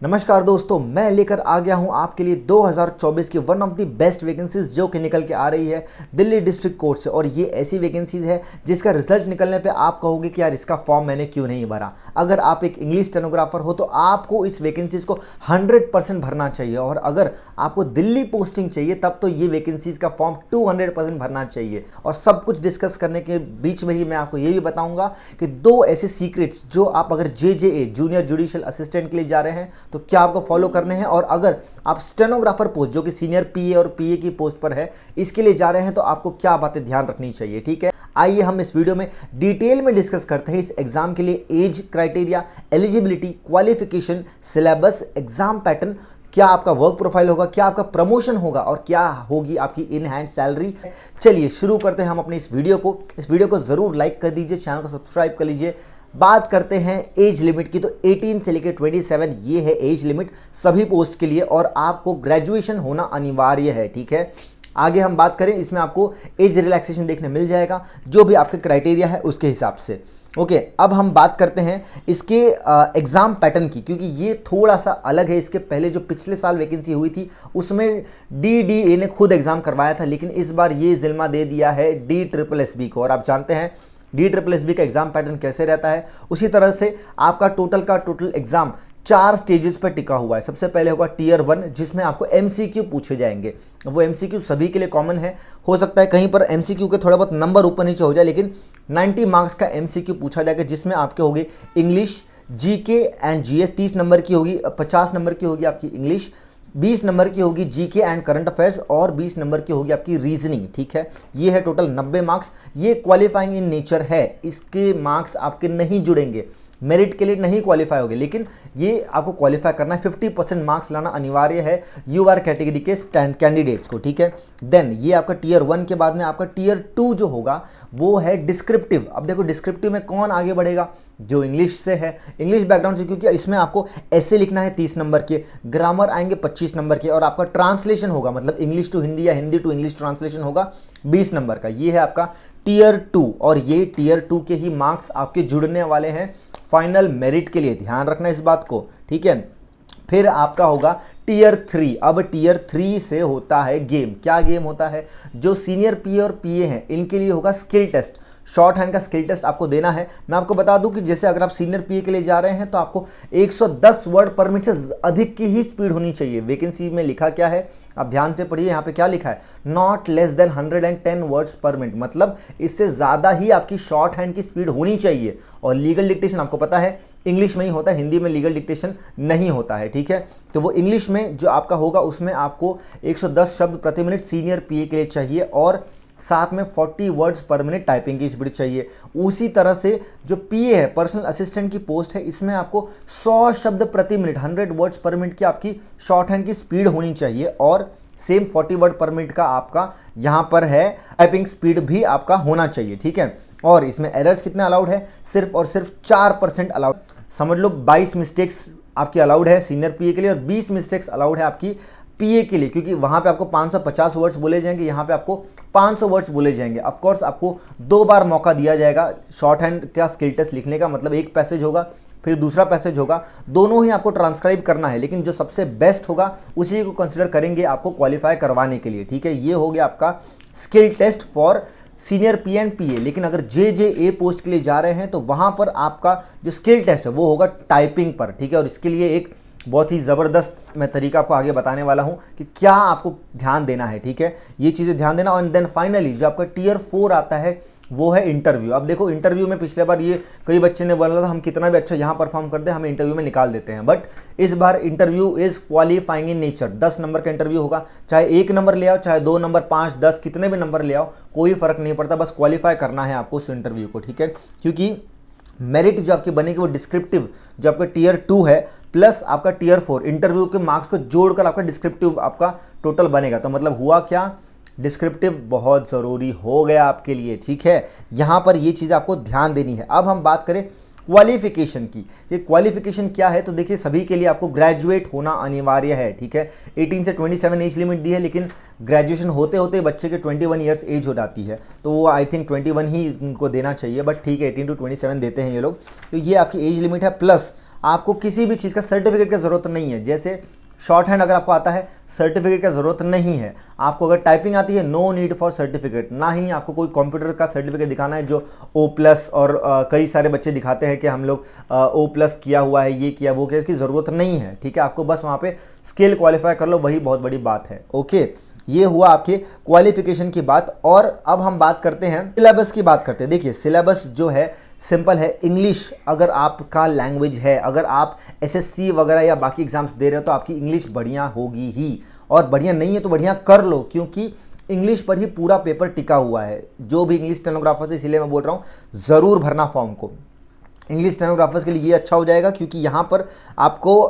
नमस्कार दोस्तों, मैं लेकर आ गया हूं आपके लिए 2024 की one of the best vacancies जो कि निकल के आ रही है दिल्ली डिस्ट्रिक्ट कोर्ट से। और ये ऐसी वैकेंसीज है जिसका रिजल्ट निकलने पे आप कहोगे कि यार इसका फॉर्म मैंने क्यों नहीं भरा। अगर आप एक इंग्लिश स्टेनोग्राफर हो तो आपको इस वैकेंसीज को 100% भरना चाहिए, और अगर आपको दिल्ली पोस्टिंग चाहिए तब तो ये वैकेंसीज का फॉर्म 200% भरना चाहिए। और सब कुछ डिस्कस करने के बीच में ही मैं आपको ये भी बताऊंगा कि दो ऐसे सीक्रेट्स जो आप अगर JJA जूनियर जुडिशियल असिस्टेंट के लिए जा रहे हैं तो क्या आपको फॉलो करने हैं, और अगर आप स्टेनोग्राफर पोस्ट जो कि सीनियर PA और PA की पोस्ट पर है इसके लिए जा रहे हैं तो आपको क्या बातें ध्यान रखनी चाहिए। ठीक है, आइए हम इस वीडियो में डिटेल में डिस्कस करते हैं इस एग्जाम के लिए age criteria, eligibility, qualification, syllabus, exam pattern, क्या आपका वर्क प्रोफाइल होगा, क्या आपका प्रमोशन होगा और क्या होगी आपकी इन हैंड सैलरी। चलिए शुरू करते हैं हम अपनी इस वीडियो को जरूर लाइक कर दीजिए, चैनल को सब्सक्राइब कर लीजिए। बात करते हैं एज लिमिट की, तो 18 से लेकर 27 ये है एज लिमिट सभी पोस्ट के लिए, और आपको ग्रेजुएशन होना अनिवार्य है। ठीक है, आगे हम बात करें इसमें आपको एज रिलैक्सेशन देखने मिल जाएगा जो भी आपके क्राइटेरिया है उसके हिसाब से। ओके, अब हम बात करते हैं इसके एग्ज़ाम पैटर्न की, क्योंकि ये थोड़ा सा अलग है। इसके पहले जो पिछले साल वैकेंसी हुई थी उसमें DDA ने खुद एग्ज़ाम करवाया था, लेकिन इस बार ये जिम्मा दे दिया है DSSB को। और आप जानते हैं DSSB का एग्ज़ाम पैटर्न कैसे रहता है। उसी तरह से आपका टोटल एग्ज़ाम 4 स्टेजेस पर टिका हुआ है। सबसे पहले होगा Tier 1 जिसमें आपको MCQ पूछे जाएंगे। वो MCQ सभी के लिए कॉमन है, हो सकता है कहीं पर MCQ के थोड़ा बहुत नंबर ऊपर नीचे हो जाए, लेकिन 90 मार्क्स का MCQ पूछा जाएगा जिसमें आपके होंगे English, GK and GS 30 number की होगी, 50 नंबर की होगी आपकी इंग्लिश, 20 नंबर की होगी GK एंड करंट अफेयर्स, और 20 नंबर की होगी आपकी रीजनिंग। ठीक है, ये है टोटल 90 मार्क्स। ये क्वालिफाइंग इन नेचर है, इसके मार्क्स आपके नहीं जुड़ेंगे, मेरिट के लिए नहीं क्वालिफाई होगे, लेकिन ये आपको क्वालिफाई करना है। 50% मार्क्स लाना अनिवार्य है UR कैटेगरी के कैंडिडेट्स को। ठीक है, देन ये आपका Tier 1 के बाद में आपका Tier 2 जो होगा वो है डिस्क्रिप्टिव। अब देखो डिस्क्रिप्टिव में कौन आगे बढ़ेगा, जो इंग्लिश से है, इंग्लिश बैकग्राउंड से, क्योंकि इसमें आपको ऐसे लिखना है 30 नंबर के, ग्रामर आएंगे 25 नंबर के, और आपका ट्रांसलेशन होगा मतलब इंग्लिश टू हिंदी या हिंदी टू इंग्लिश ट्रांसलेशन होगा 20 नंबर का। ये है आपका Tier 2, और ये Tier 2 के ही मार्क्स आपके जुड़ने वाले हैं फाइनल मेरिट के लिए, ध्यान रखना इस बात को। ठीक है, फिर आपका होगा Tier 3। अब Tier 3 से होता है गेम। क्या गेम होता है, जो सीनियर PA और PA हैं इनके लिए होगा स्किल टेस्ट, शॉर्ट हैंड का स्किल टेस्ट आपको देना है। मैं आपको बता दूं कि जैसे अगर आप सीनियर PA के लिए जा रहे हैं तो आपको 110 वर्ड पर मिनट से अधिक की ही स्पीड होनी चाहिए। वैकेंसी में लिखा क्या है, आप ध्यान से पढ़िए, यहाँ पे क्या लिखा है, नॉट लेस देन 110 वर्ड्स पर मिनट, मतलब इससे ज़्यादा ही आपकी शॉर्ट हैंड की स्पीड होनी चाहिए। और लीगल डिक्टेशन आपको पता है इंग्लिश में ही होता है, हिंदी में लीगल डिक्टेशन नहीं होता है। ठीक है, तो वो इंग्लिश में जो आपका होगा उसमें आपको 110 शब्द प्रति मिनट सीनियर PA के लिए चाहिए, और साथ में 40 वर्ड्स पर मिनट टाइपिंग की स्पीड चाहिए। उसी तरह से जो PA है, पर्सनल असिस्टेंट की पोस्ट है, इसमें आपको 100 शब्द प्रति मिनट 100 वर्ड्स पर मिनट की आपकी शॉर्ट हैंड की स्पीड होनी चाहिए, और सेम 40 वर्ड पर मिनट का आपका यहाँ पर है टाइपिंग स्पीड भी आपका होना चाहिए। ठीक है, और इसमें एरर्स कितने अलाउड है, सिर्फ और सिर्फ 4% अलाउड। समझ लो 22 मिस्टेक्स आपकी अलाउड है सीनियर PA के लिए, और 20 मिस्टेक्स अलाउड है आपकी PA के लिए, क्योंकि वहाँ पे आपको 550 वर्ड्स बोले जाएंगे, यहाँ पे आपको 500 वर्ड्स बोले जाएंगे। ऑफ कोर्स आपको 2 बार मौका दिया जाएगा शॉर्ट हैंड का स्किल टेस्ट लिखने का, मतलब एक पैसेज होगा फिर दूसरा पैसेज होगा, दोनों ही आपको ट्रांसक्राइब करना है, लेकिन जो सबसे बेस्ट होगा उसी को कंसिडर करेंगे आपको क्वालिफाई करवाने के लिए। ठीक है, ये हो गया आपका skill test for senior PA and PA। लेकिन अगर JJA पोस्ट के लिए जा रहे हैं तो वहाँ पर आपका जो स्किल टेस्ट है वो होगा टाइपिंग पर। ठीक है, और इसके लिए एक बहुत ही ज़बरदस्त मैं तरीका आपको आगे बताने वाला हूँ कि क्या आपको ध्यान देना है। ठीक है, ये चीज़ें ध्यान देना। और देन फाइनली जो आपका Tier 4 आता है वो है इंटरव्यू। अब देखो इंटरव्यू में पिछले बार ये कई बच्चे ने बोला था हम कितना भी अच्छा यहाँ परफॉर्म कर दे हमें इंटरव्यू में निकाल देते हैं, बट इस बार interview is qualifying in nature. 10 number का इंटरव्यू होगा, चाहे 1 नंबर ले आओ, चाहे 2 नंबर, 5, 10 कितने भी नंबर ले आओ, कोई फ़र्क नहीं पड़ता, बस क्वालिफाई करना है आपको उस इंटरव्यू को। ठीक है, क्योंकि मेरिट जो आपकी बनेगी वो डिस्क्रिप्टिव जो आपका Tier 2 है प्लस आपका Tier 4 इंटरव्यू के मार्क्स को जोड़कर आपका डिस्क्रिप्टिव आपका टोटल बनेगा। तो मतलब हुआ क्या, डिस्क्रिप्टिव बहुत ज़रूरी हो गया आपके लिए। ठीक है, यहाँ पर ये चीज़ आपको ध्यान देनी है। अब हम बात करें क्वालिफिकेशन की। ये क्वालिफिकेशन क्या है, तो देखिए सभी के लिए आपको ग्रेजुएट होना अनिवार्य है। ठीक है, 18 से 27 एज लिमिट दी है, लेकिन ग्रेजुएशन होते होते बच्चे के 21 ईयर्स एज हो जाती है, तो वो आई थिंक 21 ही इनको देना चाहिए, बट ठीक है 18 to 27 देते हैं ये लोग। तो ये आपकी एज लिमिट है, प्लस आपको किसी भी चीज़ का सर्टिफिकेट की ज़रूरत नहीं है। जैसे शॉर्ट हैंड अगर आपको आता है, सर्टिफिकेट का ज़रूरत नहीं है। आपको अगर टाइपिंग आती है, नो नीड फॉर सर्टिफिकेट। ना ही आपको कोई कंप्यूटर का सर्टिफिकेट दिखाना है, जो O+ और कई सारे बच्चे दिखाते हैं कि हम लोग O+ किया हुआ है, ये किया वो किया, इसकी ज़रूरत नहीं है। ठीक है, आपको बस वहाँ पे स्किल क्वालिफाई कर लो, वही बहुत बड़ी बात है। ओके, ये हुआ आपके क्वालिफिकेशन की बात। और अब हम बात करते हैं सिलेबस की बात करते हैं। देखिए सिलेबस जो है सिंपल है। इंग्लिश अगर आपका लैंग्वेज है, अगर आप SSC वगैरह या बाकी एग्जाम्स दे रहे हो तो आपकी इंग्लिश बढ़िया होगी ही, और बढ़िया नहीं है तो बढ़िया कर लो, क्योंकि इंग्लिश पर ही पूरा पेपर टिका हुआ है। जो भी इंग्लिश स्टेनोग्राफर से, इसीलिए मैं बोल रहा हूँ ज़रूर भरना फॉर्म को। इंग्लिश स्टेनोग्राफर्स के लिए ये अच्छा हो जाएगा, क्योंकि यहाँ पर आपको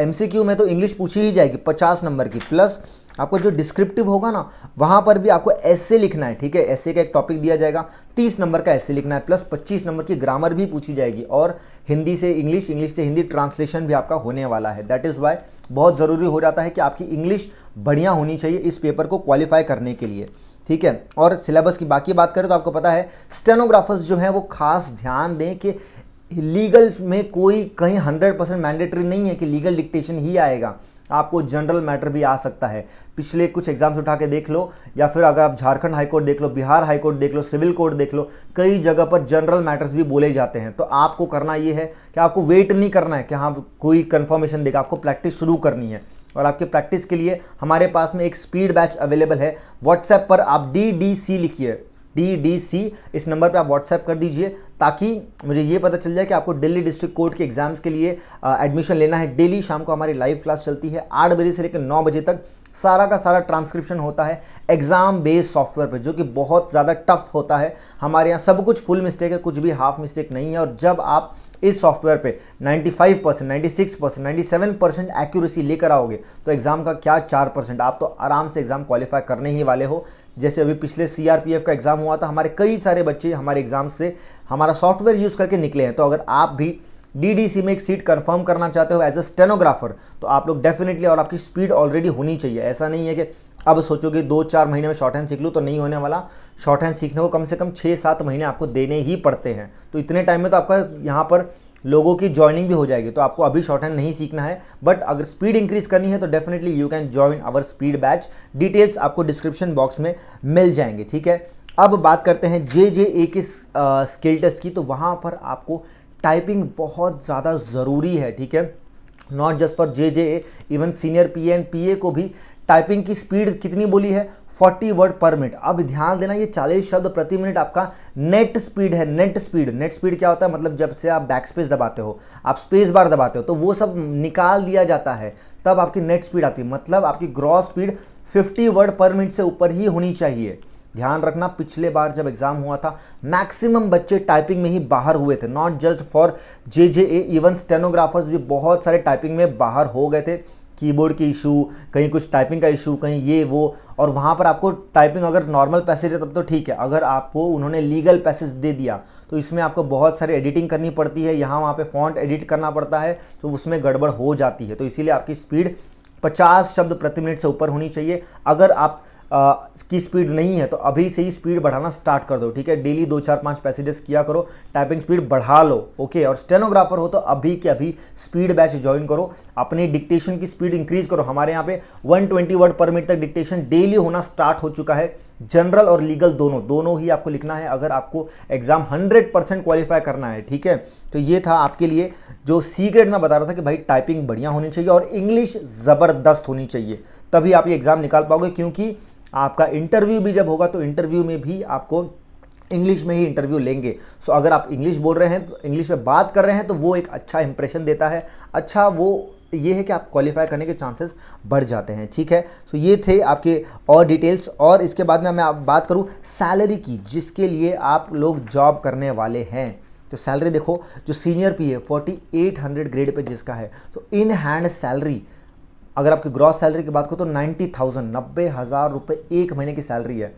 MCQ में तो इंग्लिश पूछी ही जाएगी 50 नंबर की, प्लस आपको जो डिस्क्रिप्टिव होगा ना, वहाँ पर भी आपको ऐसे लिखना है। ठीक है, ऐसे का एक टॉपिक दिया जाएगा, 30 नंबर का ऐसे लिखना है, प्लस 25 नंबर की ग्रामर भी पूछी जाएगी, और हिंदी से इंग्लिश, इंग्लिश से हिंदी ट्रांसलेशन भी आपका होने वाला है। दैट इज़ वाई बहुत ज़रूरी हो जाता है कि आपकी इंग्लिश बढ़िया होनी चाहिए इस पेपर को क्वालिफाई करने के लिए। ठीक है, और सिलेबस की बाकी बात करें तो आपको पता है स्टेनोग्राफर्स जो हैं वो खास ध्यान दें कि लीगल में कोई कहीं 100% मैंडेटरी नहीं है कि लीगल डिक्टेशन ही आएगा। आपको जनरल मैटर भी आ सकता है। पिछले कुछ एग्जाम्स उठा के देख लो, या फिर अगर आप झारखंड हाईकोर्ट देख लो, बिहार हाईकोर्ट देख लो, सिविल कोर्ट देख लो, कई जगह पर जनरल मैटर्स भी बोले जाते हैं। तो आपको करना ये है कि आपको वेट नहीं करना है कि हाँ कोई कंफर्मेशन देगा, आपको प्रैक्टिस शुरू करनी है। और आपके प्रैक्टिस के लिए हमारे पास में एक स्पीड बैच अवेलेबल है। व्हाट्सएप पर आप DDC लिखिए, DDC, इस नंबर पे आप व्हाट्सएप कर दीजिए, ताकि मुझे ये पता चल जाए कि आपको दिल्ली डिस्ट्रिक्ट कोर्ट के एग्जाम्स के लिए एडमिशन लेना है। डेली शाम को हमारी लाइव क्लास चलती है 8 बजे से लेकर 9 बजे तक। सारा का सारा ट्रांसक्रिप्शन होता है एग्जाम बेस्ड सॉफ्टवेयर पे, जो कि बहुत ज़्यादा टफ होता है। हमारे यहाँ सब कुछ फुल मिस्टेक है, कुछ भी हाफ मिस्टेक नहीं है। और जब आप इस सॉफ्टवेयर पे 95%, 96%, 97% एक्यूरेसी लेकर आओगे तो एग्जाम का क्या 4%, आप तो आराम से एग्जाम क्वालिफाई करने ही वाले हो। जैसे अभी पिछले CRPF का एग्जाम हुआ था, हमारे कई सारे बच्चे हमारे एग्जाम से हमारा सॉफ्टवेयर यूज़ करके निकले हैं। तो अगर आप भी DDC में एक सीट कंफर्म करना चाहते हो एज अ स्टेनोग्राफर, तो आप लोग डेफिनेटली, और आपकी स्पीड ऑलरेडी होनी चाहिए। ऐसा नहीं है कि अब सोचोगे 2-4 महीने में शॉर्ट हैंड सीख लूँ, तो नहीं होने वाला। शॉर्ट हैंड सीखने को कम से कम 6-7 महीने आपको देने ही पड़ते हैं। तो इतने टाइम में तो आपका यहाँ पर लोगों की ज्वाइनिंग भी हो जाएगी। तो आपको अभी शॉर्ट हैंड नहीं सीखना है, बट अगर स्पीड इंक्रीज करनी है तो definitely you can join our speed batch. Details आपको डिस्क्रिप्शन बॉक्स में मिल जाएंगे। ठीक है, अब बात करते हैं JJA के स्किल टेस्ट की। तो वहाँ पर आपको टाइपिंग बहुत ज़्यादा ज़रूरी है। ठीक है, not just for JJA, even senior PA and PA को भी टाइपिंग की स्पीड कितनी बोली है, 40 वर्ड पर मिनट। अब ध्यान देना, ये 40 शब्द प्रति मिनट आपका नेट स्पीड है। नेट स्पीड क्या होता है, मतलब जब से आप बैक स्पेस दबाते हो, आप स्पेस बार दबाते हो, तो वो सब निकाल दिया जाता है, तब आपकी नेट स्पीड आती है। मतलब आपकी ग्रॉस स्पीड 50 वर्ड पर मिनट से ऊपर ही होनी चाहिए। ध्यान रखना, पिछले बार जब एग्जाम हुआ था मैक्सिमम बच्चे टाइपिंग में ही बाहर हुए थे। Not just for JJA, even stenographers भी बहुत सारे टाइपिंग में बाहर हो गए थे। कीबोर्ड की इशू, कहीं कुछ टाइपिंग का इशू, कहीं ये वो। और वहाँ पर आपको टाइपिंग अगर नॉर्मल पैसेज है तब तो ठीक है, अगर आपको उन्होंने लीगल पैसेज दे दिया तो इसमें आपको बहुत सारी एडिटिंग करनी पड़ती है। यहाँ वहाँ पे फॉन्ट एडिट करना पड़ता है, तो उसमें गड़बड़ हो जाती है। तो इसीलिए आपकी स्पीड 50 शब्द प्रति मिनट से ऊपर होनी चाहिए। अगर आप की स्पीड नहीं है तो अभी से ही स्पीड बढ़ाना स्टार्ट कर दो। ठीक है, डेली 2-4-5 पैसेजेस किया करो, टाइपिंग स्पीड बढ़ा लो। ओके, और स्टेनोग्राफर हो तो अभी के अभी स्पीड बैच ज्वाइन करो, अपनी डिक्टेशन की स्पीड इंक्रीज करो। हमारे यहाँ पे 120 वर्ड पर मिनट तक डिक्टेशन डेली होना स्टार्ट हो चुका है। जनरल और लीगल दोनों ही आपको लिखना है अगर आपको एग्जाम 100% क्वालिफाई करना है। ठीक है, तो ये था आपके लिए जो सीक्रेट मैं बता रहा था कि भाई टाइपिंग बढ़िया होनी चाहिए और इंग्लिश ज़बरदस्त होनी चाहिए, तभी आप ये एग्ज़ाम निकाल पाओगे। क्योंकि आपका इंटरव्यू भी जब होगा तो इंटरव्यू में भी आपको इंग्लिश में ही इंटरव्यू लेंगे। सो अगर आप इंग्लिश बोल रहे हैं, तो इंग्लिश में बात कर रहे हैं, तो वो एक अच्छा इंप्रेशन देता है। अच्छा, वो ये है कि आप क्वालिफाई करने के चांसेस बढ़ जाते हैं। ठीक है, तो ये थे आपके और डिटेल्स। और इसके बाद में मैं बात करूं सैलरी की, जिसके लिए आप लोग जॉब करने वाले हैं। तो सैलरी देखो, जो सीनियर PA 4800 ग्रेड पे जिसका है, तो इन हैंड सैलरी, अगर आपकी ग्रॉस सैलरी की बात करो तो 90,000, 90,000 रुपये एक महीने की सैलरी है।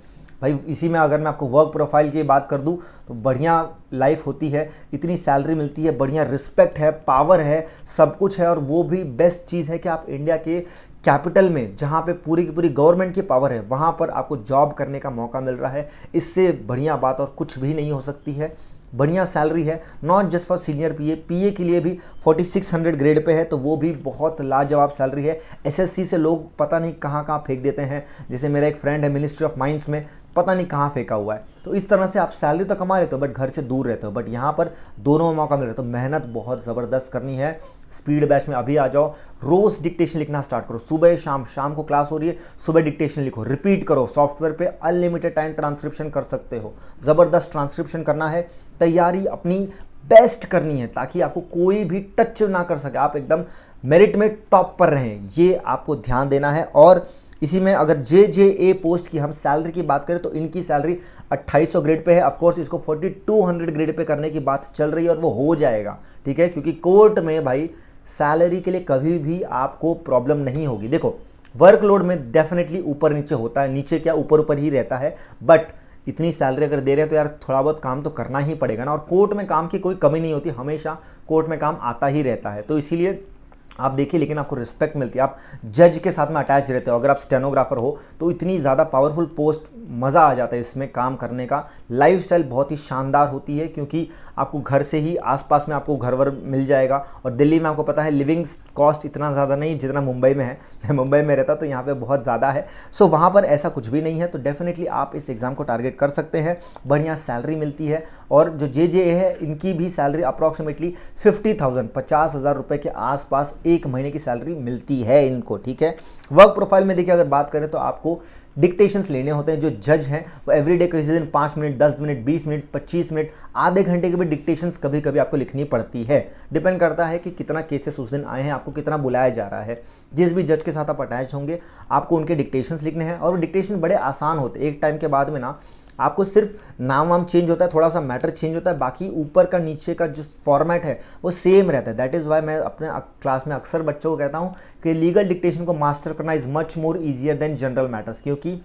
भाई इसी में अगर मैं आपको वर्क प्रोफाइल की बात कर दूं तो बढ़िया लाइफ होती है, इतनी सैलरी मिलती है, बढ़िया रिस्पेक्ट है, पावर है, सब कुछ है। और वो भी बेस्ट चीज़ है कि आप इंडिया के कैपिटल में, जहाँ पे पूरी की पूरी गवर्नमेंट की पावर है, वहाँ पर आपको जॉब करने का मौका मिल रहा है। इससे बढ़िया बात और कुछ भी नहीं हो सकती है। बढ़िया सैलरी है, नॉट जस्ट फॉर सीनियर पीए के लिए भी 4600 ग्रेड पे है, तो वो भी बहुत लाजवाब सैलरी है। एसएससी से लोग पता नहीं कहाँ कहाँ फेंक देते हैं, जैसे मेरा एक फ्रेंड है मिनिस्ट्री ऑफ माइंस में, पता नहीं कहाँ फेंका हुआ है। तो इस तरह से आप सैलरी तो कमा लेते हो बट घर से दूर रहते हो, बट यहाँ पर दोनों में मौका मिल रहा है। तो मेहनत बहुत ज़बरदस्त करनी है। स्पीड बैच में अभी आ जाओ, रोज़ डिक्टेशन लिखना स्टार्ट करो, सुबह शाम को क्लास हो रही है, सुबह डिक्टेशन लिखो, रिपीट करो। सॉफ्टवेयर पे अनलिमिटेड टाइम ट्रांसक्रिप्शन कर सकते हो, ज़बरदस्त ट्रांसक्रिप्शन करना है। तैयारी अपनी बेस्ट करनी है ताकि आपको कोई भी टच ना कर सके, आप एकदम मेरिट में टॉप पर रहें, ये आपको ध्यान देना है। और इसी में अगर JJA पोस्ट की हम सैलरी की बात करें तो इनकी सैलरी 2800 ग्रेड पे है। ऑफकोर्स इसको 4200 ग्रेड पे करने की बात चल रही है और वो हो जाएगा, ठीक है, क्योंकि कोर्ट में भाई सैलरी के लिए कभी भी आपको प्रॉब्लम नहीं होगी। देखो वर्कलोड में डेफिनेटली ऊपर नीचे होता है, नीचे क्या ऊपर ऊपर ही रहता है, बट इतनी सैलरी अगर दे रहे हैं तो यार थोड़ा बहुत काम तो करना ही पड़ेगा ना। और कोर्ट में काम की कोई कमी नहीं होती, हमेशा कोर्ट में काम आता ही रहता है। तो इसीलिए आप देखिए, लेकिन आपको रिस्पेक्ट मिलती है, आप जज के साथ में अटैच रहते हो। अगर आप स्टेनोग्राफर हो तो इतनी ज़्यादा पावरफुल पोस्ट, मज़ा आ जाता है इसमें काम करने का। लाइफस्टाइल बहुत ही शानदार होती है क्योंकि आपको घर से ही आसपास में आपको घर वर मिल जाएगा। और दिल्ली में आपको पता है लिविंग कॉस्ट इतना ज़्यादा नहीं जितना मुंबई में है। मैं मुंबई में रहता तो यहाँ पे बहुत ज़्यादा है। सो वहाँ पर ऐसा कुछ भी नहीं है। तो डेफिनेटली आप इस एग्ज़ाम को टारगेट कर सकते हैं, बढ़िया सैलरी मिलती है। और जो JJA है इनकी भी सैलरी अप्रॉक्सीमेटली 50,000 रुपये के आसपास एक महीने की सैलरी मिलती है इनको, ठीक है। वर्क प्रोफाइल में देखिए अगर बात करें तो आपको डिक्टेशंस लेने होते हैं। जो जज हैं वो एवरीडे किसी दिन 5 मिनट, 10 मिनट, 20 मिनट, 25 मिनट, आधे घंटे के भी डिक्टेशंस कभी कभी आपको लिखनी पड़ती है। डिपेंड करता है कि कितना केसेस उस दिन आए हैं, आपको कितना बुलाया जा रहा है। जिस भी जज के साथ आप अटैच होंगे आपको उनके डिक्टेशंस लिखने हैं और वो डिक्टेशन बड़े आसान होते हैं। एक टाइम के बाद में ना आपको सिर्फ नाम वाम चेंज होता है, थोड़ा सा मैटर चेंज होता है, बाकी ऊपर का नीचे का जो फॉर्मेट है वो सेम रहता है। दैट इज़ वाई मैं अपने क्लास में अक्सर बच्चों को कहता हूँ कि लीगल डिक्टेशन को मास्टर करना is much more easier than general matters, क्योंकि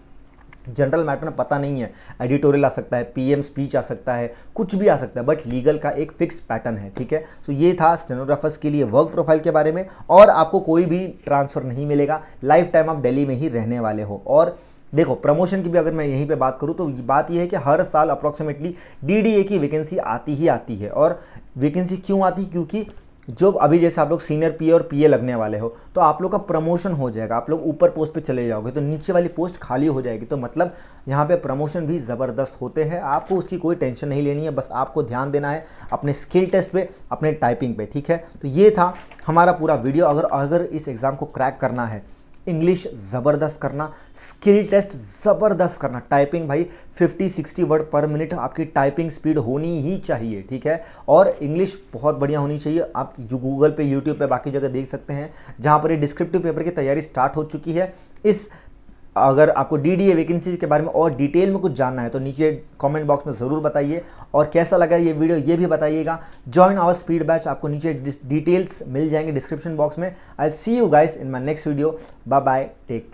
जनरल मैटर में पता नहीं है, एडिटोरियल आ सकता है, PM स्पीच आ सकता है, कुछ भी आ सकता है, बट लीगल का एक फिक्स पैटर्न है, ठीक है। तो ये था स्टेनोग्राफर्स के लिए वर्क प्रोफाइल के बारे में। और आपको कोई भी ट्रांसफ़र नहीं मिलेगा, लाइफ टाइम आप दिल्ली में ही रहने वाले हो। और देखो प्रमोशन की भी अगर मैं यहीं पे बात करूँ तो बात यह है कि हर साल अप्रॉक्सीमेटली DDA की वैकेंसी आती ही आती है। और वैकेंसी क्यों आती है, क्योंकि जो अभी जैसे आप लोग सीनियर PA और PA लगने वाले हो तो आप लोग का प्रमोशन हो जाएगा, आप लोग ऊपर पोस्ट पे चले जाओगे तो नीचे वाली पोस्ट खाली हो जाएगी। तो मतलब यहाँ पे प्रमोशन भी ज़बरदस्त होते हैं, आपको उसकी कोई टेंशन नहीं लेनी है, बस आपको ध्यान देना है अपने स्किल टेस्ट पे, अपने टाइपिंग पे, ठीक है। तो ये था हमारा पूरा वीडियो। अगर इस एग्ज़ाम को क्रैक करना है, इंग्लिश ज़बरदस्त करना, स्किल टेस्ट ज़बरदस्त करना, टाइपिंग भाई 50-60 वर्ड पर मिनट आपकी टाइपिंग स्पीड होनी ही चाहिए, ठीक है। और इंग्लिश बहुत बढ़िया होनी चाहिए। आप गूगल पे, यूट्यूब पे, बाकी जगह देख सकते हैं जहाँ पर ये डिस्क्रिप्टिव पेपर की तैयारी स्टार्ट हो चुकी है। अगर आपको DDA वैकेंसी के बारे में और डिटेल में कुछ जानना है तो नीचे कमेंट बॉक्स में ज़रूर बताइए। और कैसा लगा ये वीडियो ये भी बताइएगा। जॉइन आवर स्पीड बैच, आपको नीचे डिटेल्स मिल जाएंगे डिस्क्रिप्शन बॉक्स में। I will see you guys in my next video. Bye bye, take